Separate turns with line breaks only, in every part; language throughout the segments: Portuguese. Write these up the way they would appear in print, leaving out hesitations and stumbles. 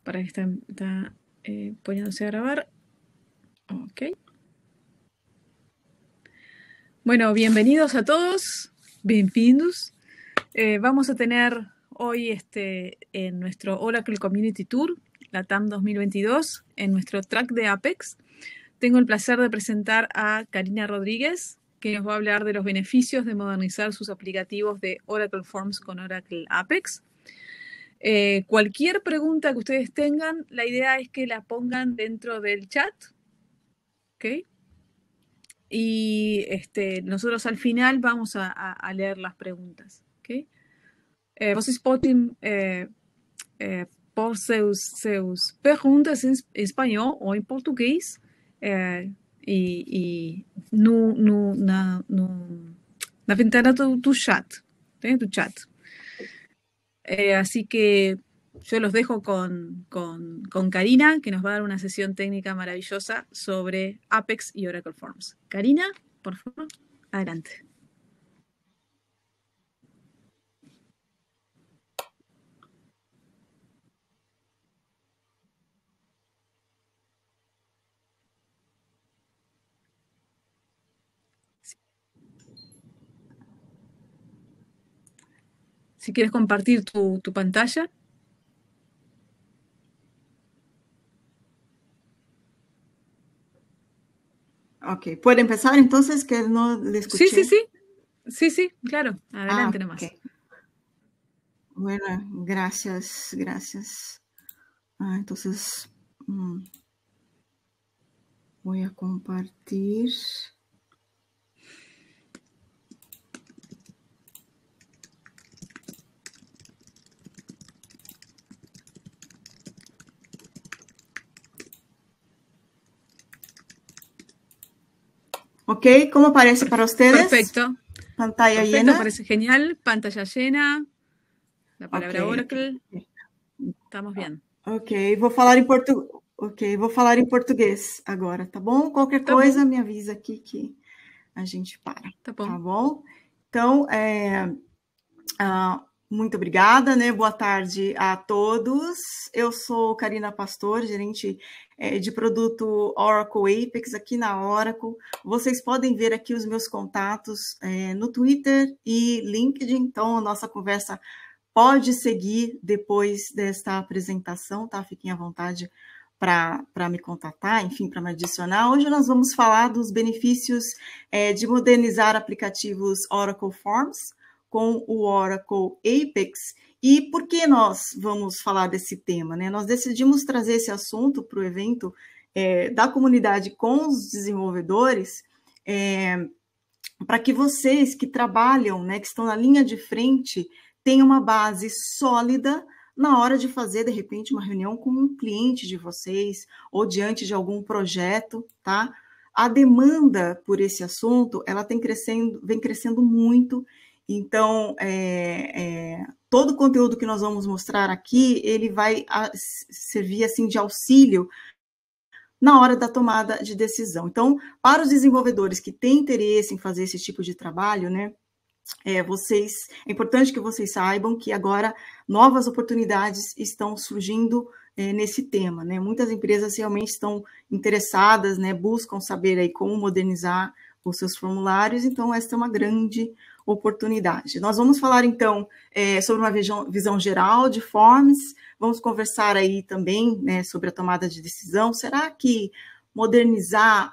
Para que está poniéndose a grabar. Ok. Bueno, bienvenidos a todos. Bienvenidos. Vamos a tener hoy en nuestro Oracle Community Tour, la TAM 2022, en nuestro track de Apex. Tengo el placer de presentar a Karina Rodríguez, que nos va a hablar de los beneficios de modernizar sus aplicativos de Oracle Forms con Oracle Apex. Cualquier pregunta que ustedes tengan, la idea es que la pongan dentro del chat, ¿ok? Y nosotros al final vamos a leer las preguntas, ¿ok? Vocês podem pôr seus perguntas em espanhol ou em português na ventana do chat, ¿sí? Do chat. Así que yo los dejo con Karina, que nos va a dar una sesión técnica maravillosa sobre Apex y Oracle Forms. Karina, por favor, adelante. Si quieres compartir tu pantalla.
Ok, ¿puede empezar entonces? Que no le escuché.
Sí, claro, adelante nomás.
Okay. Bueno, gracias. Entonces, voy a compartir. Ok, ¿cómo parece para ustedes?
Perfecto.
Pantalla llena.
Parece genial. Pantalla llena. La palabra Oracle. Estamos bien.
Ok, vou falar em português. Ok, vou falar em português agora, tá bom? Qualquer coisa me avisa aqui que a gente para.
Tá bom.
Tá bom? Então, muito obrigada, né? Boa tarde a todos. Eu sou Karina Pastor, gerente de produto Oracle Apex aqui na Oracle. Vocês podem ver aqui os meus contatos no Twitter e LinkedIn, então a nossa conversa pode seguir depois desta apresentação, tá? Fiquem à vontade para me contatar, enfim, para me adicionar. Hoje nós vamos falar dos benefícios de modernizar aplicativos Oracle Forms com o Oracle Apex. E por que nós vamos falar desse tema, né? Nós decidimos trazer esse assunto para o evento da comunidade com os desenvolvedores, para que vocês que trabalham, né, que estão na linha de frente, tenham uma base sólida na hora de fazer, de repente, uma reunião com um cliente de vocês ou diante de algum projeto, tá? A demanda por esse assunto, ela vem crescendo muito. Então, todo o conteúdo que nós vamos mostrar aqui, ele vai servir assim de auxílio na hora da tomada de decisão. Então, para os desenvolvedores que têm interesse em fazer esse tipo de trabalho, né, é importante que vocês saibam que agora novas oportunidades estão surgindo nesse tema, né? Muitas empresas realmente estão interessadas, né, buscam saber aí como modernizar os seus formulários, então essa é uma grande oportunidade. Nós vamos falar, então, sobre uma visão geral de Forms, vamos conversar aí também, né, sobre a tomada de decisão. Será que modernizar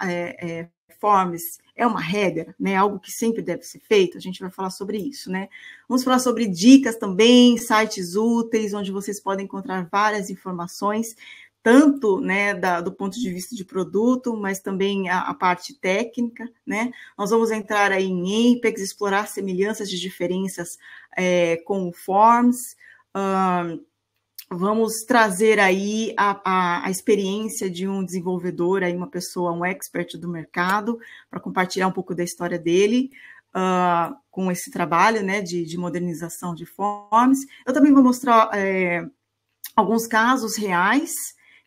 Forms é uma regra, né, algo que sempre deve ser feito? A gente vai falar sobre isso, né? Vamos falar sobre dicas também, sites úteis, onde vocês podem encontrar várias informações, tanto, né, do ponto de vista de produto, mas também a parte técnica, né? Nós vamos entrar aí em Apex, explorar semelhanças de diferenças com o Forms, vamos trazer aí a experiência de um desenvolvedor, aí uma pessoa, um expert do mercado, para compartilhar um pouco da história dele com esse trabalho, né, de modernização de Forms. Eu também vou mostrar alguns casos reais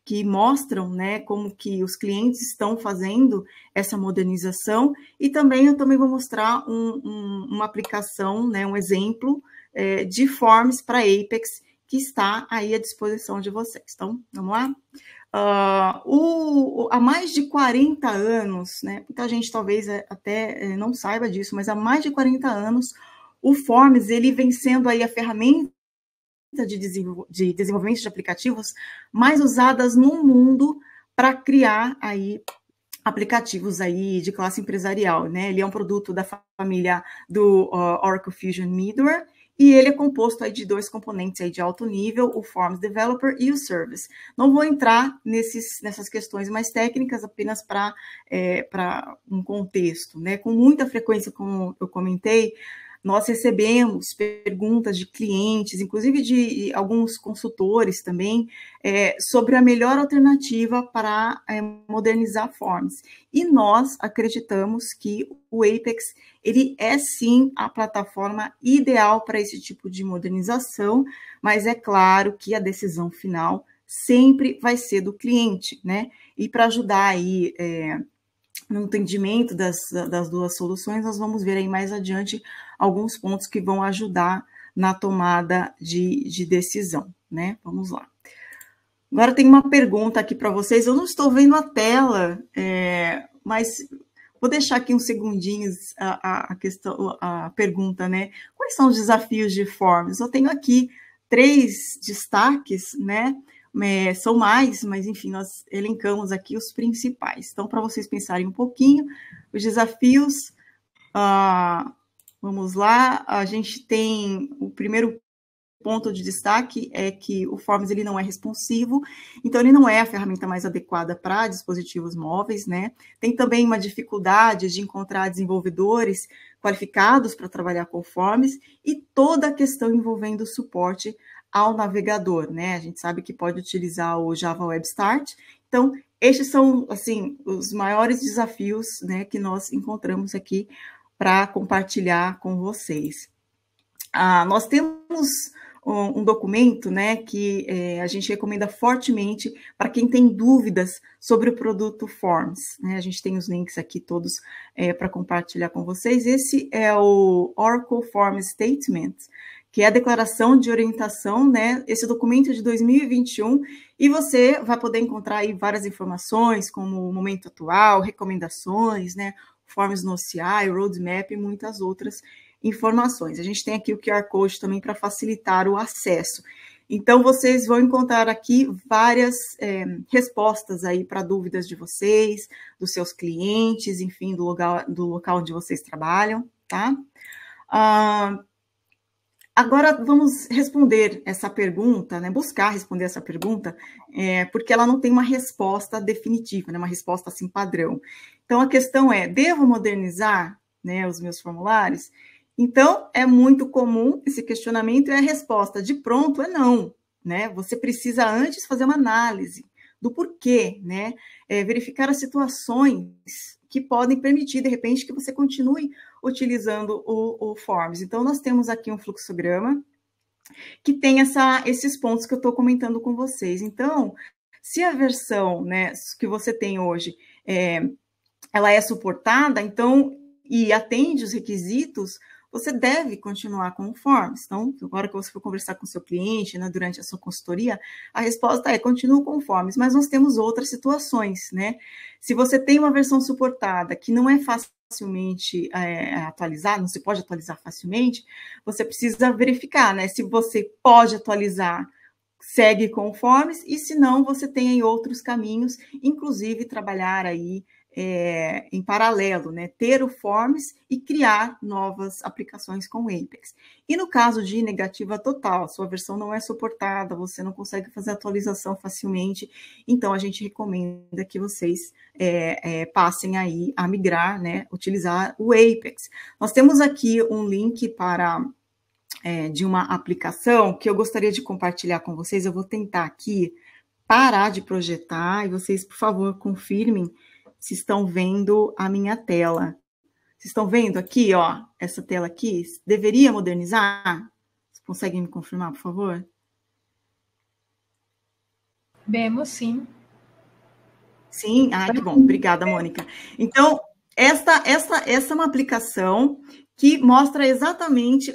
que mostram, né, como que os clientes estão fazendo essa modernização, e também eu vou mostrar uma aplicação, né, um exemplo de Forms para Apex, que está aí à disposição de vocês. Então, vamos lá? Há mais de 40 anos, né, muita gente talvez até não saiba disso, mas há mais de 40 anos, o Forms ele vem sendo aí a ferramenta de desenvolvimento de aplicativos mais usadas no mundo para criar aí aplicativos aí de classe empresarial, né? Ele é um produto da família do Oracle Fusion Middleware e ele é composto aí de dois componentes aí de alto nível, o Forms Developer e o Service. Não vou entrar nessas questões mais técnicas, apenas para um contexto, né? Com muita frequência, como eu comentei, nós recebemos perguntas de clientes, inclusive de alguns consultores também, sobre a melhor alternativa para modernizar Forms. E nós acreditamos que o Apex, ele é sim a plataforma ideal para esse tipo de modernização, mas é claro que a decisão final sempre vai ser do cliente, né? E para ajudar aí no entendimento das duas soluções, nós vamos ver aí mais adiante alguns pontos que vão ajudar na tomada de decisão, né? Vamos lá. Agora tem uma pergunta aqui para vocês, eu não estou vendo a tela, mas vou deixar aqui uns segundinhos a pergunta, né? Quais são os desafios de Forms? Eu tenho aqui 3 destaques, né? São mais, mas enfim, nós elencamos aqui os principais. Então, para vocês pensarem um pouquinho, os desafios, vamos lá, a gente tem o primeiro ponto de destaque é que o Forms ele não é responsivo, então ele não é a ferramenta mais adequada para dispositivos móveis, né? Tem também uma dificuldade de encontrar desenvolvedores qualificados para trabalhar com Forms e toda a questão envolvendo o suporte ao navegador, né? A gente sabe que pode utilizar o Java Web Start. Então, estes são, assim, os maiores desafios, né, que nós encontramos aqui para compartilhar com vocês. Nós temos um documento, né, que a gente recomenda fortemente para quem tem dúvidas sobre o produto Forms, né? A gente tem os links aqui todos para compartilhar com vocês. Esse é o Oracle Forms Statement, que é a declaração de orientação, né? Esse documento é de 2021, e você vai poder encontrar aí várias informações, como o momento atual, recomendações, né? Forms no CI, roadmap e muitas outras informações. A gente tem aqui o QR Code também para facilitar o acesso. Então, vocês vão encontrar aqui várias respostas aí para dúvidas de vocês, dos seus clientes, enfim, do local onde vocês trabalham, tá? Agora, vamos responder essa pergunta, né? Buscar responder essa pergunta, porque ela não tem uma resposta definitiva, né? Uma resposta assim padrão. Então, a questão é, devo modernizar, né, os meus formulários? Então, é muito comum esse questionamento e a resposta de pronto é não, né? Você precisa antes fazer uma análise do porquê, né? Verificar as situações que podem permitir, de repente, que você continue utilizando o Forms. Então, nós temos aqui um fluxograma que tem esses pontos que eu estou comentando com vocês. Então, se a versão, né, que você tem hoje, ela é suportada, então, e atende os requisitos, você deve continuar com o Forms. Então, agora que você for conversar com o seu cliente, né, durante a sua consultoria, a resposta é, continue com o Forms, mas nós temos outras situações, né? Se você tem uma versão suportada que não é facilmente atualizada, não se pode atualizar facilmente, você precisa verificar, né? Se você pode atualizar, segue com o Forms, e se não, você tem aí outros caminhos, inclusive trabalhar aí em paralelo, né? Ter o Forms e criar novas aplicações com o Apex. E no caso de negativa total, sua versão não é suportada, você não consegue fazer atualização facilmente, então a gente recomenda que vocês passem aí a migrar, né? Utilizar o Apex. Nós temos aqui um link para de uma aplicação que eu gostaria de compartilhar com vocês. Eu vou tentar aqui parar de projetar e vocês, por favor, confirmem se estão vendo a minha tela. Vocês estão vendo aqui, ó, essa tela aqui? Deveria modernizar? Vocês conseguem me confirmar, por favor?
Vemos, sim.
Sim? Ah, que bom. Obrigada, Mônica. Então, essa é uma aplicação que mostra exatamente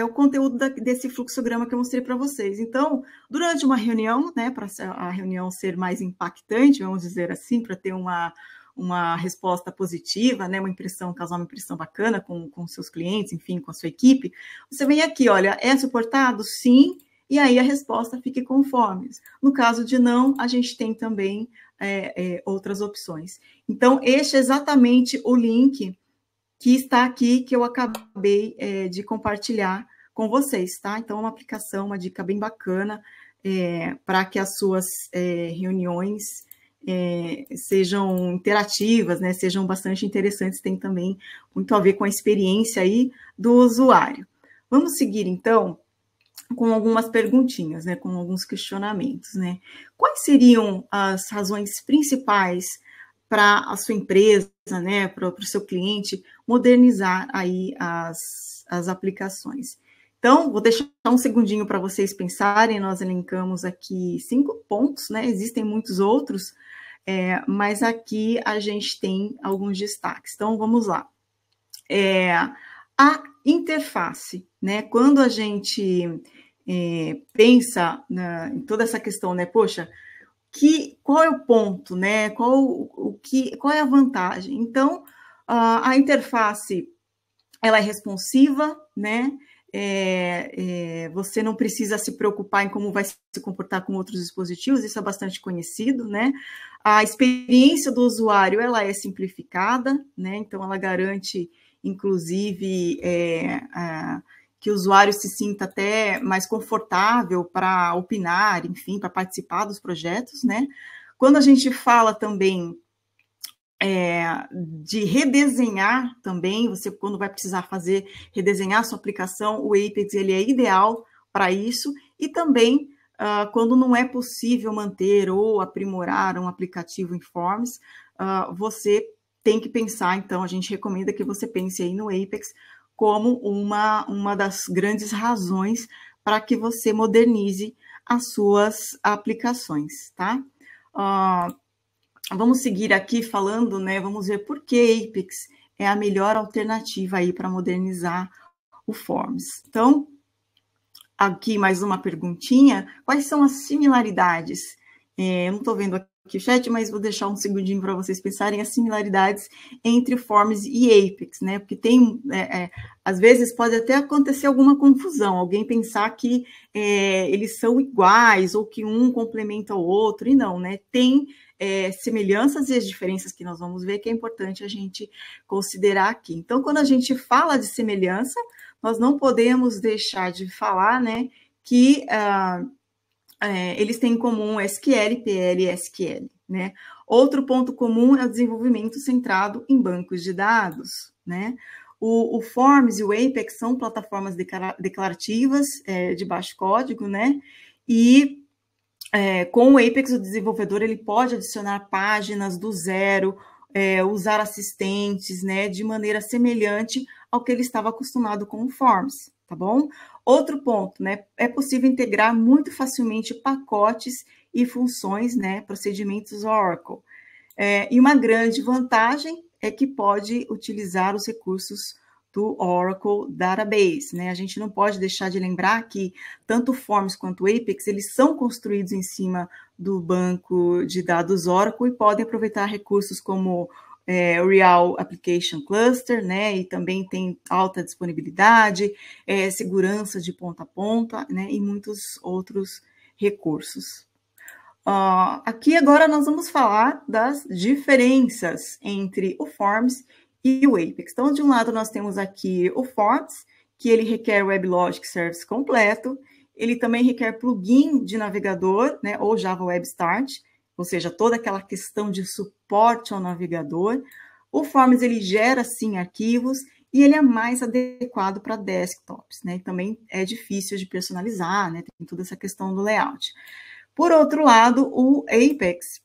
o conteúdo desse fluxograma que eu mostrei para vocês. Então, durante uma reunião, né, para a reunião ser mais impactante, vamos dizer assim, para ter uma resposta positiva, né, causar uma impressão bacana com seus clientes, enfim, com a sua equipe, você vem aqui, olha, é suportado? Sim, e aí a resposta fique conforme. No caso de não, a gente tem também outras opções. Então, este é exatamente o link que está aqui, que eu acabei de compartilhar com vocês, tá? Então, é uma aplicação, uma dica bem bacana para que as suas reuniões sejam interativas, né? Sejam bastante interessantes, tem também muito a ver com a experiência aí do usuário. Vamos seguir, então, com algumas perguntinhas, né? Com alguns questionamentos, né? Quais seriam as razões principais para a sua empresa, né, para o seu cliente, modernizar aí as aplicações? Então, vou deixar um segundinho para vocês pensarem, nós elencamos aqui 5 pontos, né, existem muitos outros, mas aqui a gente tem alguns destaques. Então, vamos lá. A interface, né, quando a gente pensa em toda essa questão, né, poxa, qual é o ponto, né? Qual é a vantagem? Então, a interface, ela é responsiva, né? Você não precisa se preocupar em como vai se comportar com outros dispositivos, isso é bastante conhecido, né? A experiência do usuário, ela é simplificada, né? Então, ela garante, inclusive, que o usuário se sinta até mais confortável para opinar, enfim, para participar dos projetos, né? Quando a gente fala também de redesenhar também, você quando vai precisar redesenhar sua aplicação, o Apex ele é ideal para isso, e também quando não é possível manter ou aprimorar um aplicativo em Forms, você tem que pensar, então, a gente recomenda que você pense aí no Apex como uma das grandes razões para que você modernize as suas aplicações, tá? Vamos seguir aqui falando, né? Vamos ver por que Apex é a melhor alternativa aí para modernizar o Forms. Então, aqui mais uma perguntinha. Quais são as similaridades? Eu não estou vendo aqui o chat, mas vou deixar um segundinho para vocês pensarem as similaridades entre Forms e Apex, né? Porque tem, às vezes pode até acontecer alguma confusão, alguém pensar que eles são iguais ou que um complementa o outro, e não, né? Tem semelhanças e as diferenças que nós vamos ver que é importante a gente considerar aqui. Então, quando a gente fala de semelhança, nós não podemos deixar de falar, né, que eles têm em comum SQL, PL e SQL, né? Outro ponto comum é o desenvolvimento centrado em bancos de dados, né? O Forms e o Apex são plataformas declarativas de baixo código, né? E com o Apex, o desenvolvedor ele pode adicionar páginas do zero, usar assistentes, né, de maneira semelhante ao que ele estava acostumado com o Forms, tá bom? Outro ponto, né, é possível integrar muito facilmente pacotes e funções, né, procedimentos Oracle. E uma grande vantagem é que pode utilizar os recursos do Oracle Database, né? A gente não pode deixar de lembrar que tanto o Forms quanto o Apex, eles são construídos em cima do banco de dados Oracle e podem aproveitar recursos como o Real Application Cluster, né? E também tem alta disponibilidade, segurança de ponta a ponta, né? E muitos outros recursos. Aqui agora nós vamos falar das diferenças entre o Forms e o Apex. Então, de um lado, nós temos aqui o Forms, que ele requer WebLogic Service completo, ele também requer plugin de navegador, né, ou Java Web Start, ou seja, toda aquela questão de suporte ao navegador. O Forms, ele gera, sim, arquivos, e ele é mais adequado para desktops, né, e também é difícil de personalizar, né, tem toda essa questão do layout. Por outro lado, o Apex,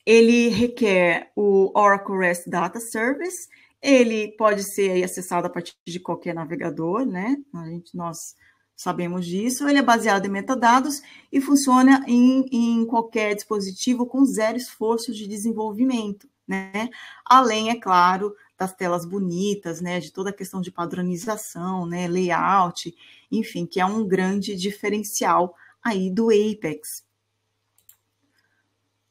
ele requer o Oracle REST Data Service, ele pode ser aí acessado a partir de qualquer navegador, né? Nós sabemos disso. Ele é baseado em metadados e funciona em qualquer dispositivo com zero esforço de desenvolvimento, né? Além, é claro, das telas bonitas, né, de toda a questão de padronização, né, layout, enfim, que é um grande diferencial aí do Apex.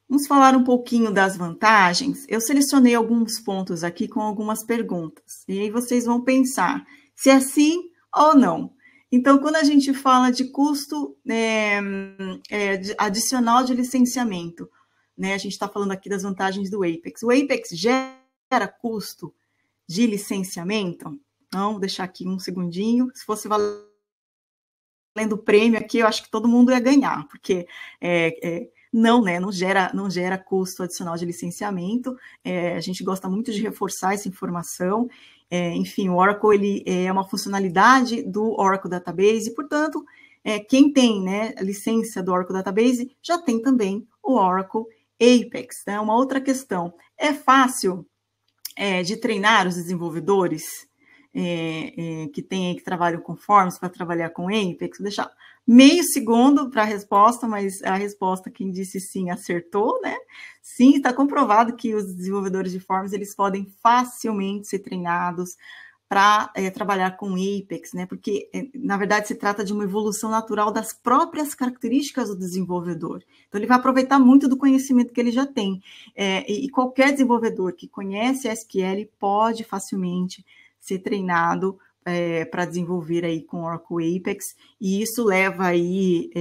Vamos falar um pouquinho das vantagens. Eu selecionei alguns pontos aqui com algumas perguntas, e aí vocês vão pensar se é sim ou não. Então, quando a gente fala de custo adicional de licenciamento, né, a gente está falando aqui das vantagens do Apex. O Apex gera custo de licenciamento? Então, vou deixar aqui um segundinho. Se fosse valendo o prêmio aqui, eu acho que todo mundo ia ganhar, porque não, né, não gera custo adicional de licenciamento. A gente gosta muito de reforçar essa informação. Enfim, o Oracle ele é uma funcionalidade do Oracle Database, portanto, quem tem, né, a licença do Oracle Database já tem também o Oracle Apex. Né? Uma outra questão, é fácil de treinar os desenvolvedores que trabalham com Forms para trabalhar com Apex? Vou deixar meio segundo para a resposta, mas a resposta, quem disse sim, acertou, né? Sim, está comprovado que os desenvolvedores de Forms, eles podem facilmente ser treinados para trabalhar com Apex, né? Porque, na verdade, se trata de uma evolução natural das próprias características do desenvolvedor. Então, ele vai aproveitar muito do conhecimento que ele já tem. E qualquer desenvolvedor que conhece SQL pode facilmente ser treinado para desenvolver aí com Oracle Apex, e isso leva aí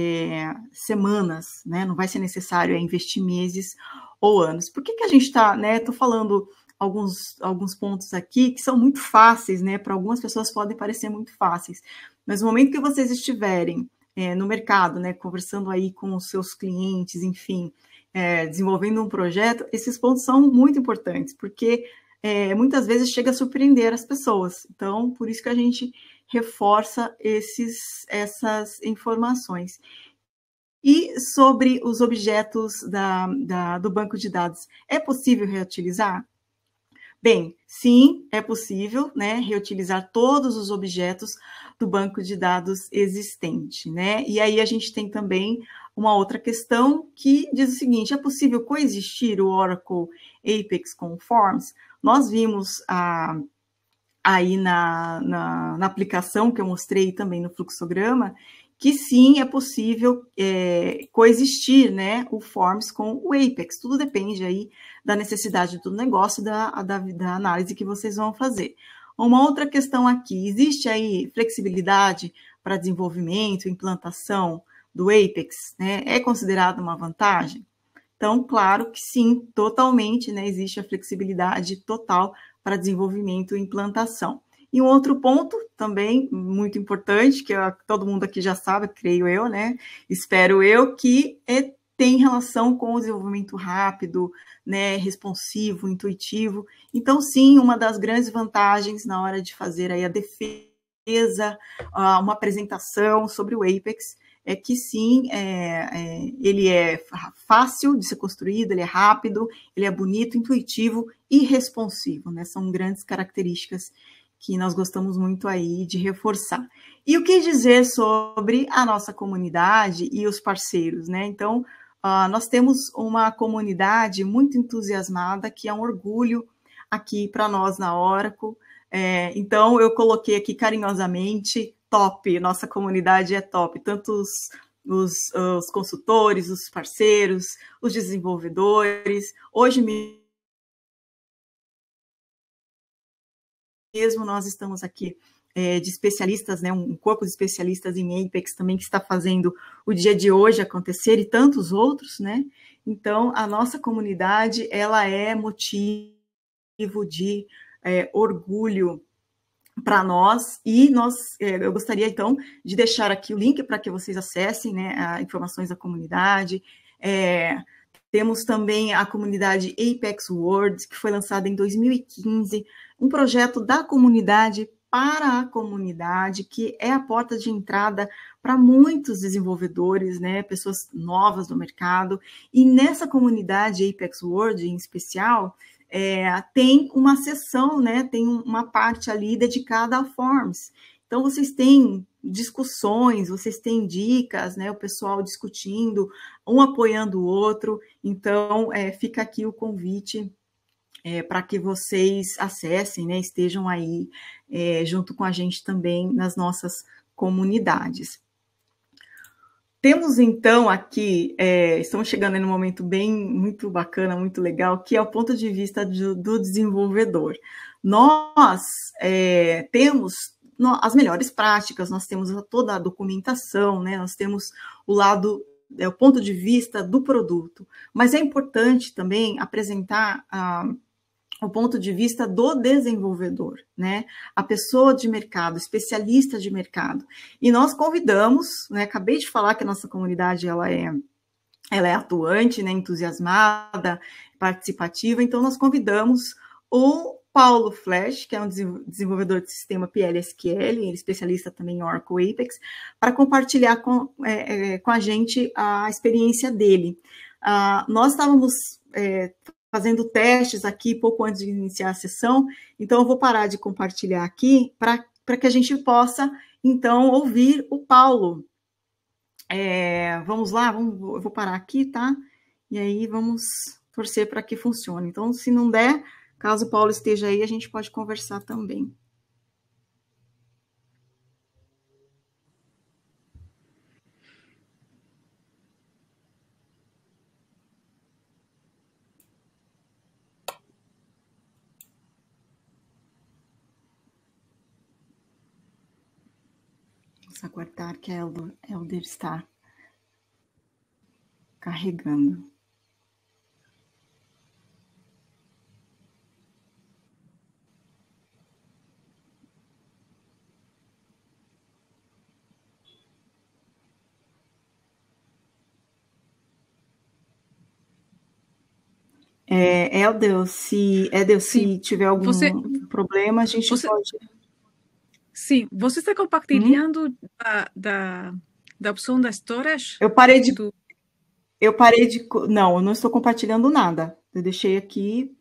semanas, né? Não vai ser necessário investir meses ou anos. Por que a gente está, né? Estou falando alguns pontos aqui que são muito fáceis, né? Para algumas pessoas podem parecer muito fáceis, mas no momento que vocês estiverem no mercado, né? Conversando aí com os seus clientes, enfim, desenvolvendo um projeto, esses pontos são muito importantes, porque muitas vezes chega a surpreender as pessoas. Então, por isso que a gente reforça essas informações. E sobre os objetos do banco de dados, é possível reutilizar? Bem, sim, é possível, né, reutilizar todos os objetos do banco de dados existente, né? E aí a gente tem também uma outra questão que diz o seguinte: é possível coexistir o Oracle Apex com o Forms? Nós vimos aí na aplicação que eu mostrei também no fluxograma, que sim, é possível coexistir, né, o Forms com o Apex. Tudo depende aí da necessidade do negócio, da análise que vocês vão fazer. Uma outra questão aqui: existe aí flexibilidade para desenvolvimento, implantação do Apex, né? É considerado uma vantagem? Então, claro que sim, totalmente, né? Existe a flexibilidade total para desenvolvimento e implantação. E um outro ponto também muito importante, que todo mundo aqui já sabe, creio eu, né? Espero eu, que tem relação com o desenvolvimento rápido, né? Responsivo, intuitivo. Então, sim, uma das grandes vantagens na hora de fazer aí a defesa, uma apresentação sobre o Apex, é que sim, ele é fácil de ser construído, ele é rápido, ele é bonito, intuitivo e responsivo, né? São grandes características que nós gostamos muito aí de reforçar. E o que dizer sobre a nossa comunidade e os parceiros, né? Então, nós temos uma comunidade muito entusiasmada, que é um orgulho aqui para nós na Oracle. Então, eu coloquei aqui carinhosamente: top, nossa comunidade é top, tanto os consultores, os parceiros, os desenvolvedores. Hoje mesmo nós estamos aqui de especialistas, né, um corpo de especialistas em Apex também, que está fazendo o dia de hoje acontecer, e tantos outros, né? Então, a nossa comunidade, ela é motivo de orgulho para nós, e eu gostaria, então, de deixar aqui o link para que vocês acessem, né, as informações da comunidade. Temos também a comunidade Apex World, que foi lançada em 2015, um projeto da comunidade para a comunidade, que é a porta de entrada para muitos desenvolvedores, né, pessoas novas no mercado. E nessa comunidade Apex World, em especial, tem uma seção, né, tem uma parte ali dedicada a Forms. Então, vocês têm discussões, vocês têm dicas, né, o pessoal discutindo, um apoiando o outro. Então, fica aqui o convite para que vocês acessem, né, estejam aí junto com a gente também nas nossas comunidades. Temos, então, aqui, estamos chegando em um momento muito bacana, muito legal, que é o ponto de vista do desenvolvedor. Nós temos as melhores práticas, nós temos toda a documentação, né? Nós temos o lado, o ponto de vista do produto, mas é importante também apresentar o ponto de vista do desenvolvedor, né? A pessoa de mercado, especialista de mercado. E nós convidamos, né? Acabei de falar que a nossa comunidade ela é atuante, né? Entusiasmada, participativa. Então nós convidamos o Paulo Flash, que é um desenvolvedor de sistema PL/SQL, ele é especialista também em Oracle Apex, para compartilhar com a gente a experiência dele. Nós estávamos fazendo testes aqui pouco antes de iniciar a sessão, então eu vou parar de compartilhar aqui para que a gente possa, então, ouvir o Paulo. Vamos lá, eu vou parar aqui, tá? E aí vamos torcer para que funcione. Então, se não der, caso o Paulo esteja aí, a gente pode conversar também. Vamos aguardar que a Elder está carregando. Elder, se tiver algum problema, a gente pode...
Sim, você está compartilhando da opção da storage?
Eu parei de... Não, eu não estou compartilhando nada. Eu deixei aqui.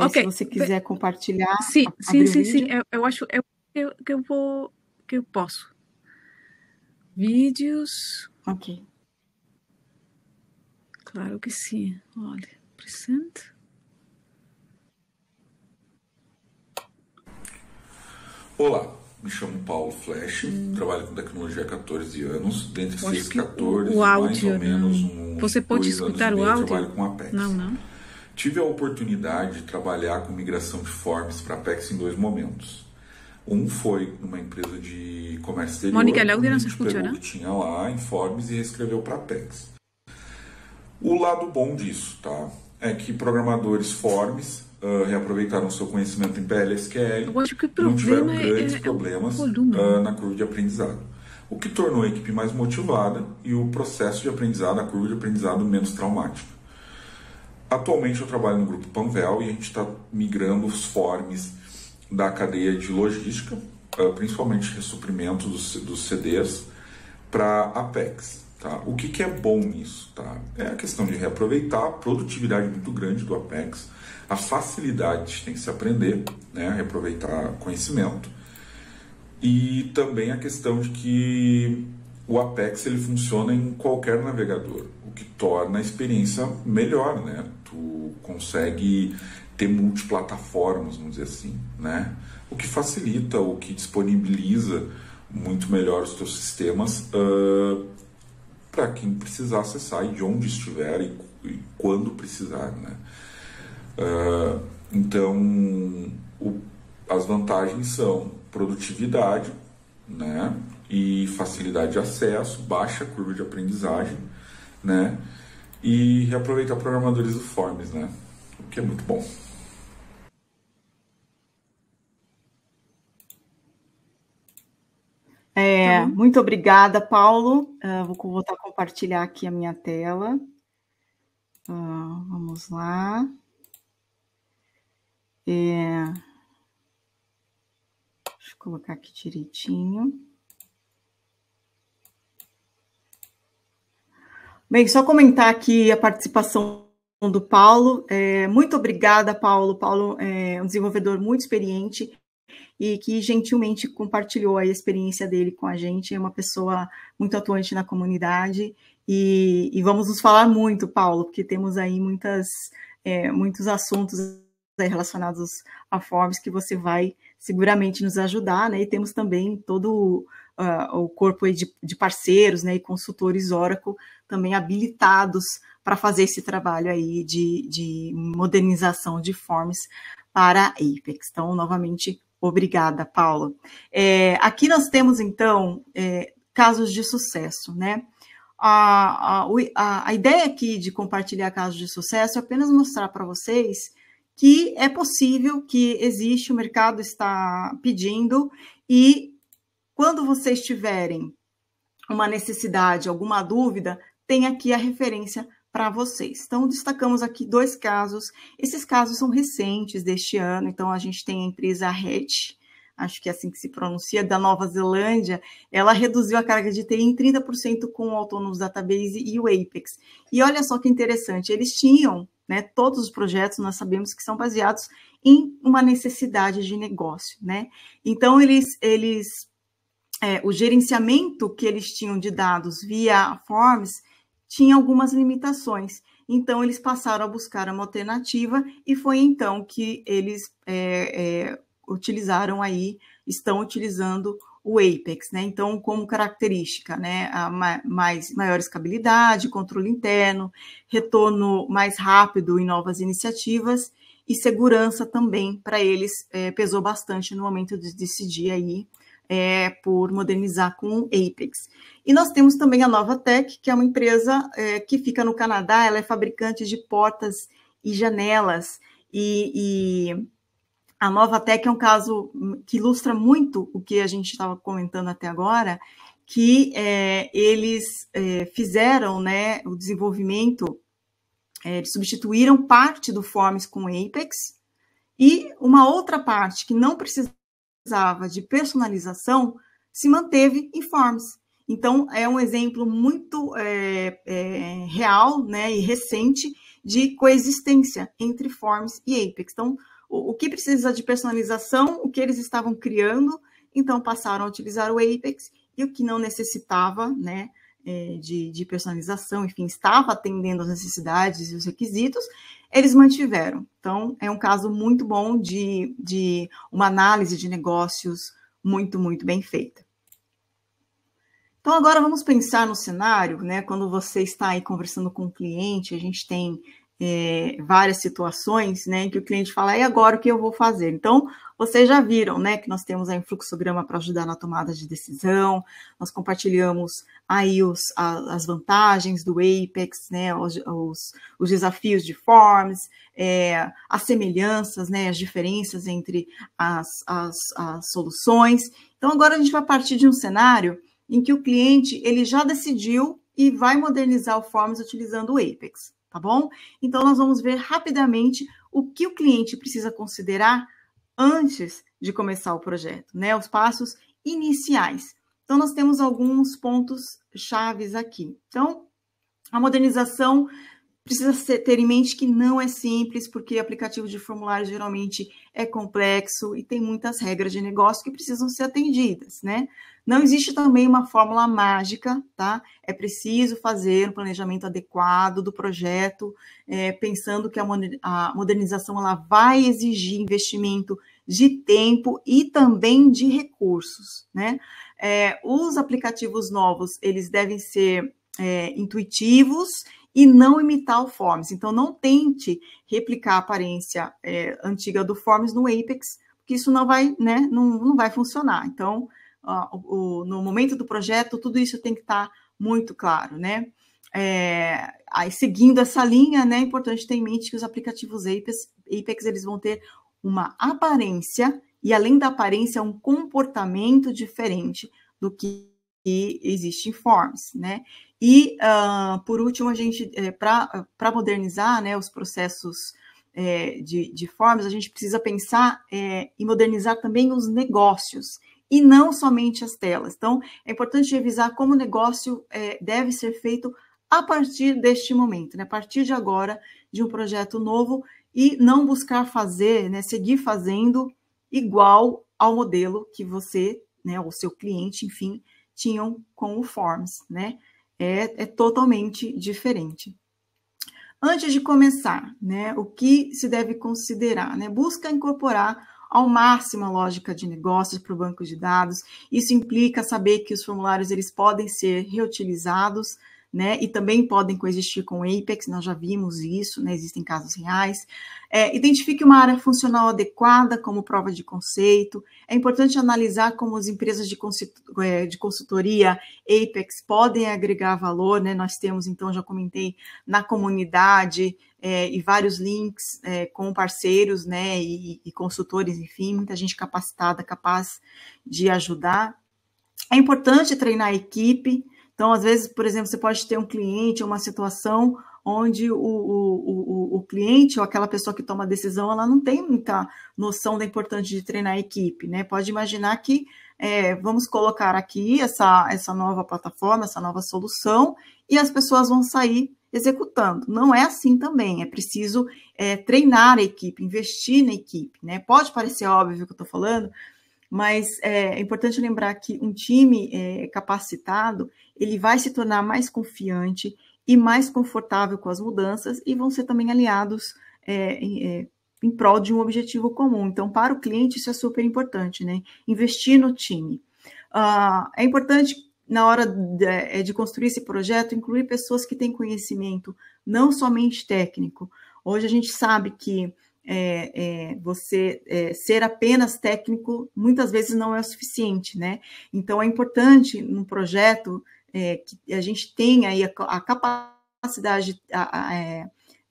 Okay. Se você quiser compartilhar.
Sim. Eu acho que eu posso. Vídeos.
Ok.
Claro que sim. Olha, presente.
Olá, me chamo Paulo Flash, trabalho com tecnologia há 14 anos, dentre esses 14,
o áudio,
mais ou menos
você pode escutar o áudio?
Trabalho com Apex.
Não.
Tive a oportunidade de trabalhar com migração de forms para Apex em 2 momentos. Um foi numa empresa de comércio exterior,
Mónica, el audio no se escucha,
né? Que tinha lá em forms e reescreveu para Apex. O lado bom disso, tá? É que programadores forms reaproveitaram seu conhecimento em PL/SQL e não tiveram grandes problemas na curva de aprendizado. O que tornou a equipe mais motivada e o processo de aprendizado, a curva de aprendizado menos traumática. Atualmente eu trabalho no grupo Panvel e a gente está migrando os forms da cadeia de logística, principalmente ressuprimento dos CDs, para Apex. Tá? O que é bom nisso? Tá? É a questão de reaproveitar, a produtividade muito grande do Apex, a facilidade de se aprender, né? Reaproveitar conhecimento, e também a questão de que o Apex ele funciona em qualquer navegador, o que torna a experiência melhor, né? Tu consegue ter multiplataformas, vamos dizer assim, né? O que facilita, o que disponibiliza muito melhor os teus sistemas para quem precisar acessar e de onde estiver e quando precisar, né? Então, as vantagens são produtividade, né? E facilidade de acesso, baixa curva de aprendizagem, né? E reaproveitar programadores do Forms, né? O que é muito bom.
Muito obrigada, Paulo. Vou voltar a compartilhar aqui a minha tela. Vamos lá. Deixa eu colocar aqui direitinho. Bem, só comentar aqui a participação do Paulo. Muito obrigada, Paulo. Paulo é um desenvolvedor muito experiente e que gentilmente compartilhou a experiência dele com a gente. É uma pessoa muito atuante na comunidade e vamos nos falar muito, Paulo, porque temos aí muitos assuntos relacionados a Forms que você vai seguramente nos ajudar, né? E temos também todo o corpo aí de parceiros, né, e consultores Oracle também habilitados para fazer esse trabalho aí de modernização de Forms para Apex. Então, novamente, obrigada, Paula. Aqui nós temos, então, casos de sucesso, né? A ideia aqui de compartilhar casos de sucesso é apenas mostrar para vocês que é possível, que existe, o mercado está pedindo, e quando vocês tiverem uma necessidade, alguma dúvida, tem aqui a referência para vocês. Então, destacamos aqui 2 casos. Esses casos são recentes deste ano, então a gente tem a empresa Hatch, acho que é assim que se pronuncia, da Nova Zelândia. Ela reduziu a carga de TI em 30% com o Autonomous Database e o Apex. E olha só que interessante, eles tinham, né, todos os projetos, nós sabemos que são baseados em uma necessidade de negócio, né? Então, o gerenciamento que eles tinham de dados via Forms tinha algumas limitações. Então, eles passaram a buscar uma alternativa e foi então que eles estão utilizando o Apex, né? Então, como característica, né, a maior escalabilidade, controle interno, retorno mais rápido em novas iniciativas e segurança também para eles pesou bastante no momento de decidir aí por modernizar com o Apex. E nós temos também a Novatec, que é uma empresa que fica no Canadá, ela é fabricante de portas e janelas, e a Novatec é um caso que ilustra muito o que a gente estava comentando até agora, que eles fizeram, né, o desenvolvimento, eles substituíram parte do Forms com Apex, e uma outra parte que não precisava de personalização se manteve em Forms. Então, é um exemplo muito real, né, e recente de coexistência entre Forms e Apex. Então, o que precisa de personalização, o que eles estavam criando, então passaram a utilizar o Apex, e o que não necessitava, né, de personalização, enfim, estava atendendo às necessidades e os requisitos, eles mantiveram. Então, é um caso muito bom de uma análise de negócios muito, muito bem feita. Então, agora vamos pensar no cenário, né, quando você está aí conversando com o cliente, a gente tem várias situações, né, em que o cliente fala, e agora o que eu vou fazer? Então, vocês já viram, né, que nós temos aí um fluxograma para ajudar na tomada de decisão, nós compartilhamos aí as vantagens do Apex, né, os desafios de Forms, as semelhanças, né, as diferenças entre as soluções. Então, agora a gente vai partir de um cenário em que o cliente ele já decidiu e vai modernizar o Forms utilizando o Apex. Tá bom? Então, nós vamos ver rapidamente o que o cliente precisa considerar antes de começar o projeto, né? Os passos iniciais. Então, nós temos alguns pontos chaves aqui. Então, a modernização precisa ter em mente que não é simples, porque aplicativo de formulário geralmente é complexo e tem muitas regras de negócio que precisam ser atendidas, né? Não existe também uma fórmula mágica, tá? É preciso fazer um planejamento adequado do projeto, pensando que a modernização ela vai exigir investimento de tempo e também de recursos, né? Os aplicativos novos, eles devem ser intuitivos e não imitar o Forms. Então, não tente replicar a aparência antiga do Forms no Apex, porque isso não vai, né, não vai funcionar. Então, no momento do projeto, tudo isso tem que estar muito claro, né? Aí, seguindo essa linha, né, é importante ter em mente que os aplicativos Apex eles vão ter uma aparência, e além da aparência, um comportamento diferente do que existe em Forms, né? E, por último, a gente, para modernizar, né, os processos de Forms, a gente precisa pensar em modernizar também os negócios, e não somente as telas. Então, é importante revisar como o negócio deve ser feito a partir deste momento, né? A partir de agora, de um projeto novo, e não buscar fazer, né, seguir fazendo igual ao modelo que você, né, ou seu cliente, enfim, tinham com o Forms, né? É totalmente diferente. Antes de começar, né, o que se deve considerar? Né? Busca incorporar ao máximo a lógica de negócios para o banco de dados. Isso implica saber que os formulários eles podem ser reutilizados, né, e também podem coexistir com o Apex, nós já vimos isso, né, existem casos reais. Identifique uma área funcional adequada como prova de conceito. É importante analisar como as empresas de consultoria Apex podem agregar valor, né, nós temos, então, já comentei, na comunidade, e vários links com parceiros, né, e consultores, enfim, muita gente capacitada, capaz de ajudar. É importante treinar a equipe. Então, às vezes, por exemplo, você pode ter um cliente ou uma situação onde o cliente ou aquela pessoa que toma a decisão, ela não tem muita noção da importância de treinar a equipe, né? Pode imaginar que vamos colocar aqui essa nova plataforma, essa nova solução, e as pessoas vão sair executando. Não é assim também, é preciso treinar a equipe, investir na equipe, né? Pode parecer óbvio o que eu estou falando, mas é importante lembrar que um time capacitado, ele vai se tornar mais confiante e mais confortável com as mudanças e vão ser também aliados em prol de um objetivo comum. Então, para o cliente, isso é super importante, né? Investir no time. É importante, na hora de construir esse projeto, incluir pessoas que têm conhecimento, não somente técnico. Hoje a gente sabe que você ser apenas técnico muitas vezes não é o suficiente, né? Então é importante num projeto que a gente tenha aí a capacidade de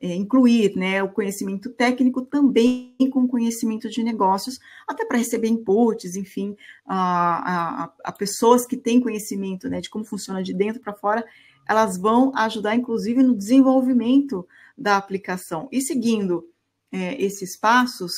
incluir, né, o conhecimento técnico também com conhecimento de negócios, até para receber inputs, enfim, a pessoas que têm conhecimento, né, de como funciona de dentro para fora, elas vão ajudar inclusive no desenvolvimento da aplicação. E seguindo esses passos,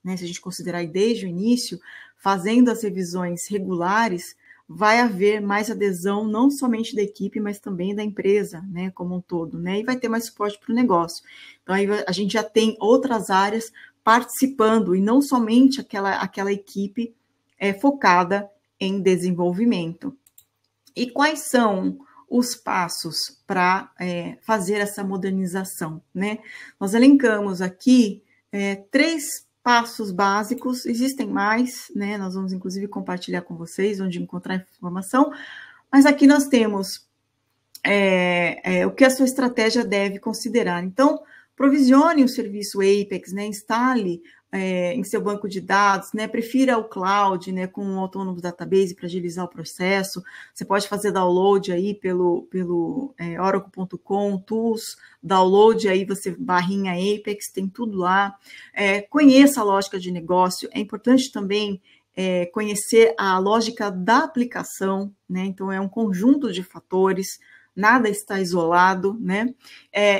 né, se a gente considerar desde o início, fazendo as revisões regulares, vai haver mais adesão não somente da equipe, mas também da empresa, né, como um todo, né, e vai ter mais suporte para o negócio. Então, aí a gente já tem outras áreas participando, e não somente aquela equipe focada em desenvolvimento. E quais são os passos para fazer essa modernização, né? Nós elencamos aqui 3 passos básicos, existem mais, né? Nós vamos inclusive compartilhar com vocês onde encontrar informação, mas aqui nós temos o que a sua estratégia deve considerar. Então, provisione o serviço Apex, né? Instale em seu banco de dados, né? Prefira o cloud, né? Com um Autonomous Database para agilizar o processo. Você pode fazer download aí pelo oracle.com, tools, download aí, você barrinha Apex, tem tudo lá. Conheça a lógica de negócio. É importante também conhecer a lógica da aplicação, né? Então, é um conjunto de fatores, nada está isolado, né?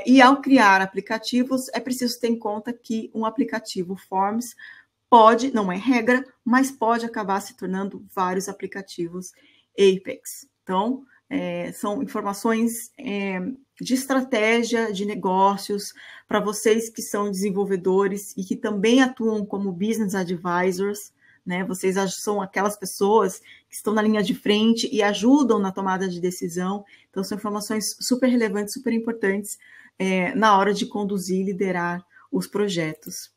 E ao criar aplicativos, é preciso ter em conta que um aplicativo Forms pode, não é regra, mas pode acabar se tornando vários aplicativos Apex. Então, são informações de estratégia, de negócios, para vocês que são desenvolvedores e que também atuam como business advisors, né? Vocês são aquelas pessoas que estão na linha de frente e ajudam na tomada de decisão. Então, são informações super relevantes, super importantes na hora de conduzir e liderar os projetos.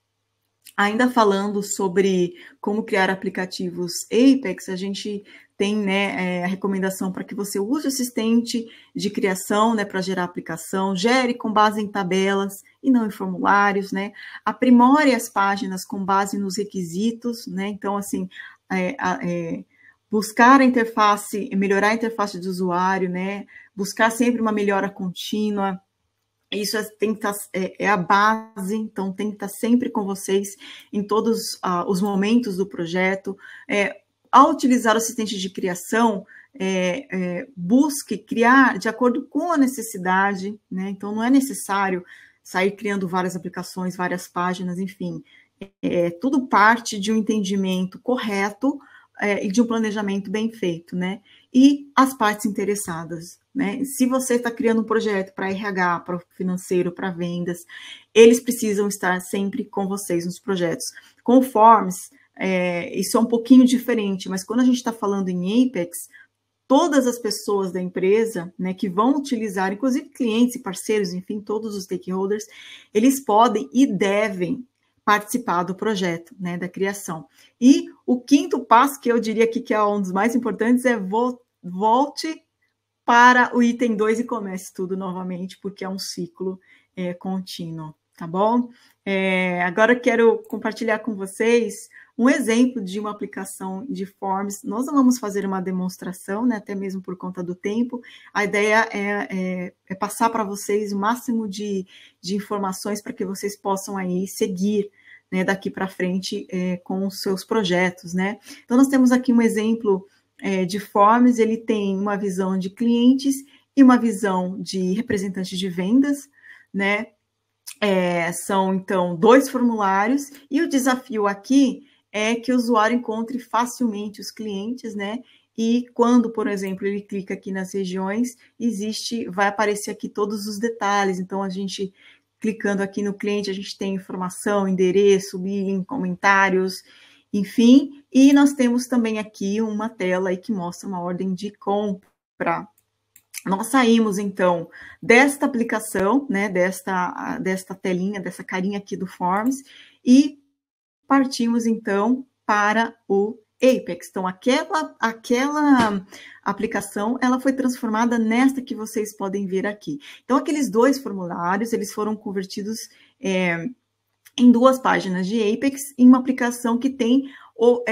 Ainda falando sobre como criar aplicativos Apex, a gente tem, né, a recomendação para que você use o assistente de criação, né, para gerar aplicação, gere com base em tabelas e não em formulários, né, aprimore as páginas com base nos requisitos, né, então, assim, buscar a interface, melhorar a interface do usuário, né, buscar sempre uma melhora contínua. Isso tem que estar, a base, então tem que estar sempre com vocês em todos os momentos do projeto. Ao utilizar o assistente de criação, busque criar de acordo com a necessidade, né? Então não é necessário sair criando várias aplicações, várias páginas, enfim. Tudo parte de um entendimento correto e de um planejamento bem feito, né? E as partes interessadas, né? Se você está criando um projeto para RH, para o financeiro, para vendas, eles precisam estar sempre com vocês nos projetos. Com o Forms, isso é um pouquinho diferente, mas quando a gente está falando em Apex, todas as pessoas da empresa, né, que vão utilizar, inclusive clientes e parceiros, enfim, todos os stakeholders, eles podem e devem participar do projeto, né, da criação. E o quinto passo, que eu diria aqui que é um dos mais importantes, é volte para o item 2 e comece tudo novamente, porque é um ciclo contínuo, tá bom? Agora eu quero compartilhar com vocês um exemplo de uma aplicação de Forms. Nós não vamos fazer uma demonstração, né, até mesmo por conta do tempo. A ideia é passar para vocês o máximo de informações para que vocês possam aí seguir, né, daqui para frente com os seus projetos, né? Então, nós temos aqui um exemplo de Forms. Ele tem uma visão de clientes e uma visão de representantes de vendas, né? São, então, 2 formulários, e o desafio aqui é que o usuário encontre facilmente os clientes, né? E quando, por exemplo, ele clica aqui nas regiões, vai aparecer aqui todos os detalhes. Então, a gente, clicando aqui no cliente, a gente tem informação, endereço, billing, comentários, enfim. E nós temos também aqui uma tela aí que mostra uma ordem de compra. Nós saímos, então, desta aplicação, né, desta telinha, dessa carinha aqui do Forms, e partimos, então, para o Apex. Então, aquela aplicação, ela foi transformada nesta que vocês podem ver aqui. Então, aqueles 2 formulários, eles foram convertidos em 2 páginas de Apex, em uma aplicação que tem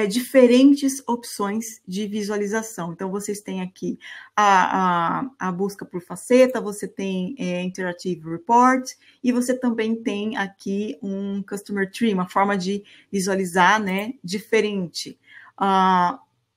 diferentes opções de visualização. Então, vocês têm aqui a busca por faceta, você tem Interactive Report, e você também tem aqui um Customer Tree, uma forma de visualizar, né, diferente.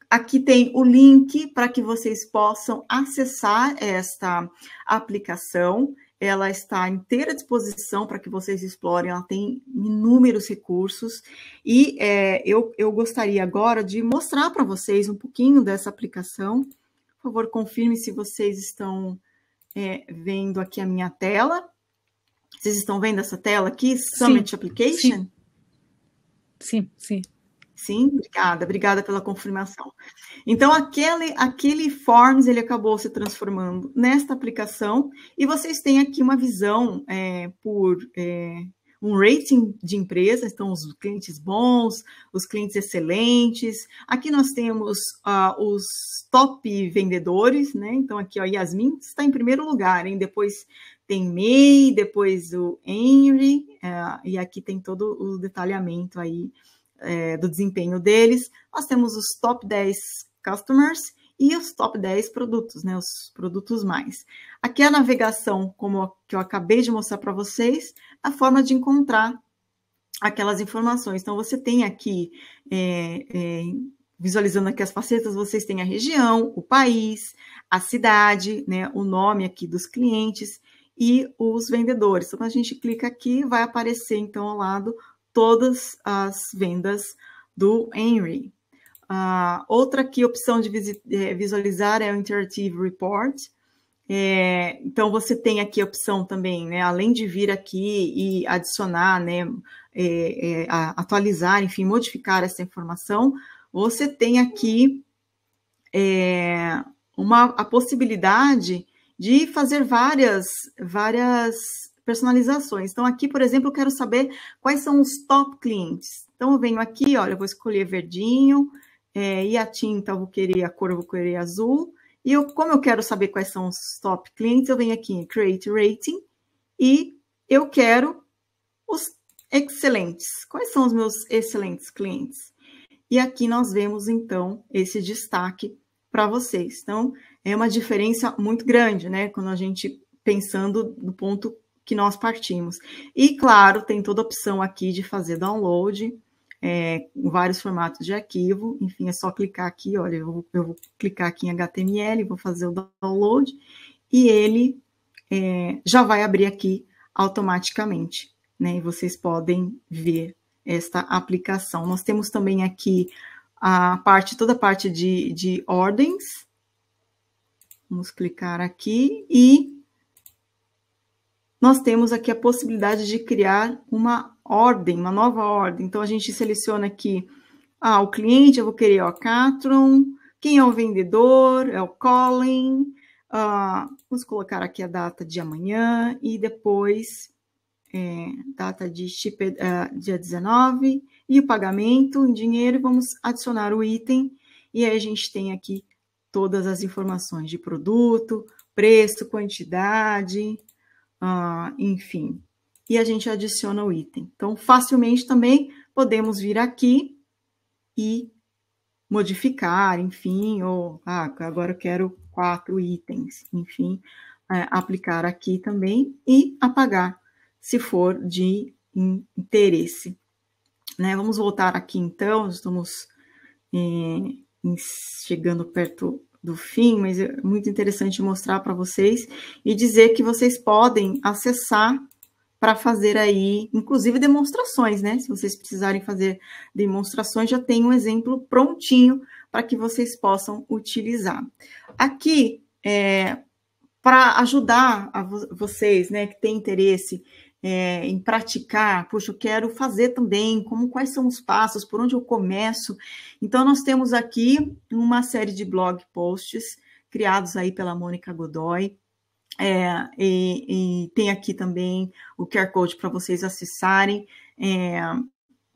Aqui tem o link para que vocês possam acessar esta aplicação. Ela está à inteira disposição para que vocês explorem, ela tem inúmeros recursos, e eu gostaria agora de mostrar para vocês um pouquinho dessa aplicação. Por favor, confirme se vocês estão vendo aqui a minha tela. Vocês estão vendo essa tela aqui? Summit Application?
Sim, sim.
Sim, obrigada pela confirmação. Então, aquele Forms, ele acabou se transformando nesta aplicação, e vocês têm aqui uma visão por um rating de empresas. Então, os clientes bons, os clientes excelentes. Aqui nós temos os top vendedores, né? Então, aqui, ó, Yasmin está em primeiro lugar, hein? Depois tem May, depois o Henry, e aqui tem todo o detalhamento aí do desempenho deles. Nós temos os top 10 customers e os top 10 produtos, né, os produtos mais. Aqui a navegação, como que eu acabei de mostrar para vocês, a forma de encontrar aquelas informações. Então, você tem aqui, visualizando aqui as facetas, vocês têm a região, o país, a cidade, né, o nome aqui dos clientes e os vendedores. Então, quando a gente clica aqui, vai aparecer, então, ao lado, todas as vendas do Henry. Outra aqui, opção de visualizar é o Interactive Report. Então, você tem aqui a opção também, né, além de vir aqui e adicionar, né, atualizar, enfim, modificar essa informação, você tem aqui a possibilidade de fazer várias personalizações. Então, aqui, por exemplo, eu quero saber quais são os top clientes. Então, eu venho aqui, olha, eu vou escolher verdinho, e a tinta, a cor eu vou querer azul. E como eu quero saber quais são os top clientes, eu venho aqui em Create Rating, e eu quero os excelentes. Quais são os meus excelentes clientes? E aqui nós vemos, então, esse destaque para vocês. Então, é uma diferença muito grande, né? Quando a gente pensando do ponto que nós partimos. E, claro, tem toda a opção aqui de fazer download, vários formatos de arquivo. Enfim, é só clicar aqui, olha, eu vou clicar aqui em HTML, vou fazer o download, e ele já vai abrir aqui automaticamente, né? E vocês podem ver esta aplicação. Nós temos também aqui toda a parte de ordens. Vamos clicar aqui e nós temos aqui a possibilidade de criar uma ordem, uma nova ordem. Então, a gente seleciona aqui o cliente, eu vou querer, Catron, Quem é o vendedor? É o Colin. Vamos colocar aqui a data de amanhã e depois data de ship, dia 19 e o pagamento em dinheiro. Vamos adicionar o item e aí a gente tem aqui todas as informações de produto, preço, quantidade, enfim. E a gente adiciona o item. Então, facilmente também podemos vir aqui e modificar, enfim, ou agora eu quero 4 itens, enfim, aplicar aqui também e apagar, se for de interesse. Né? Vamos voltar aqui então, estamos chegando perto do fim, mas é muito interessante mostrar para vocês e dizer que vocês podem acessar para fazer aí, inclusive demonstrações, né? Se vocês precisarem fazer demonstrações, já tem um exemplo prontinho para que vocês possam utilizar. Aqui, para ajudar vocês, né, que têm interesse em praticar, puxa, eu quero fazer também, quais são os passos, por onde eu começo. Então, nós temos aqui uma série de blog posts criados aí pela Mônica Godoy, e tem aqui também o QR Code para vocês acessarem.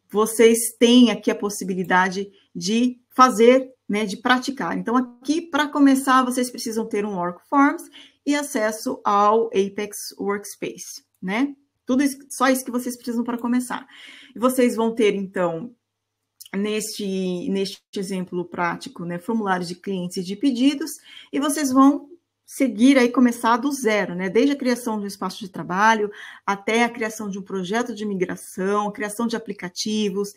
Vocês têm aqui a possibilidade de fazer, né, de praticar. Então, aqui, para começar, vocês precisam ter um Oracle Forms e acesso ao Apex Workspace, né? Tudo isso, só isso que vocês precisam para começar. E vocês vão ter, então, neste exemplo prático, né, formulários de clientes e de pedidos, e vocês vão seguir aí, começar do zero, né? Desde a criação de um espaço de trabalho até a criação de um projeto de migração, criação de aplicativos.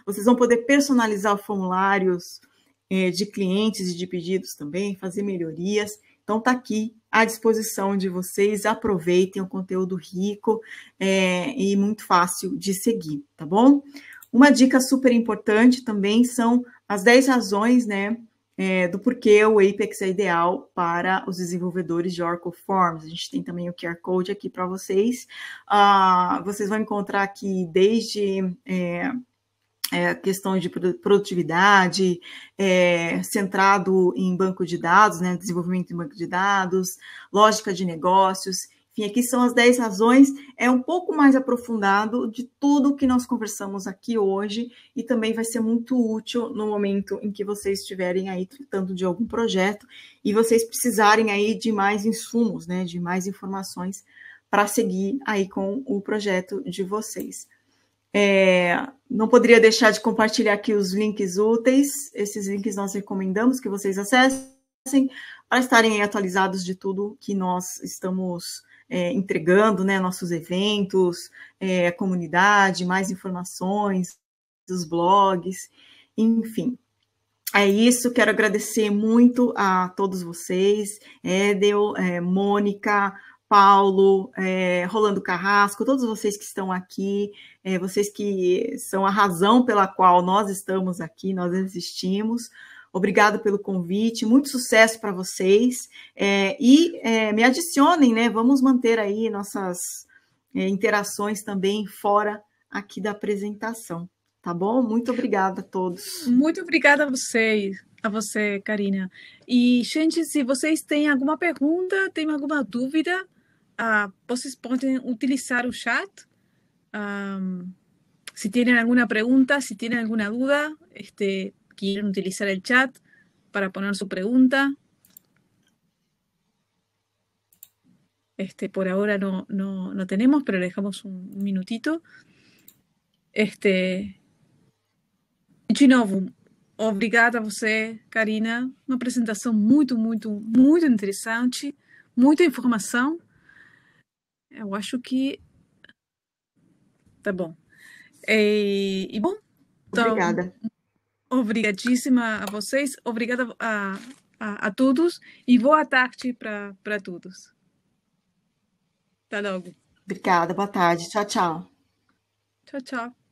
Vocês vão poder personalizar formulários de clientes e de pedidos também, fazer melhorias. Então, está aqui à disposição de vocês. Aproveitem o conteúdo rico e muito fácil de seguir, tá bom? Uma dica super importante também são as 10 razões, né, do porquê o Apex é ideal para os desenvolvedores de Oracle Forms. A gente tem também o QR Code aqui para vocês. Vocês vão encontrar aqui desde questões de produtividade, centrado em banco de dados, né, desenvolvimento em banco de dados, lógica de negócios. Enfim, aqui são as 10 razões, é um pouco mais aprofundado de tudo que nós conversamos aqui hoje e também vai ser muito útil no momento em que vocês estiverem aí tratando de algum projeto e vocês precisarem aí de mais insumos, né, de mais informações para seguir aí com o projeto de vocês. Não poderia deixar de compartilhar aqui os links úteis, esses links nós recomendamos que vocês acessem para estarem aí atualizados de tudo que nós estamos entregando, né, nossos eventos, a comunidade, mais informações, dos blogs, enfim. É isso, quero agradecer muito a todos vocês, Edel, Mônica, Paulo, Rolando Carrasco, todos vocês que estão aqui, vocês que são a razão pela qual nós estamos aqui, nós existimos. Obrigado pelo convite, muito sucesso para vocês me adicionem, né? Vamos manter aí nossas interações também fora aqui da apresentação, tá bom? Muito obrigada a todos.
Muito obrigada a você, Karina. E, gente, se vocês têm alguma pergunta, têm alguma dúvida, vocês podem utilizar o chat. Si tienen alguna pregunta, si tienen alguna duda, quieren utilizar el chat para poner su pregunta. Por ahora no tenemos, pero le dejamos un minutito. De novo, obrigada a você, Karina. Uma apresentação muito, muito, muito interessante, muita informação. Eu acho que tá bom. E bom, então,
obrigada.
Obrigadíssima a vocês, obrigada a todos e boa tarde para todos. Até logo.
Obrigada, boa tarde. Tchau, tchau.
Tchau, tchau.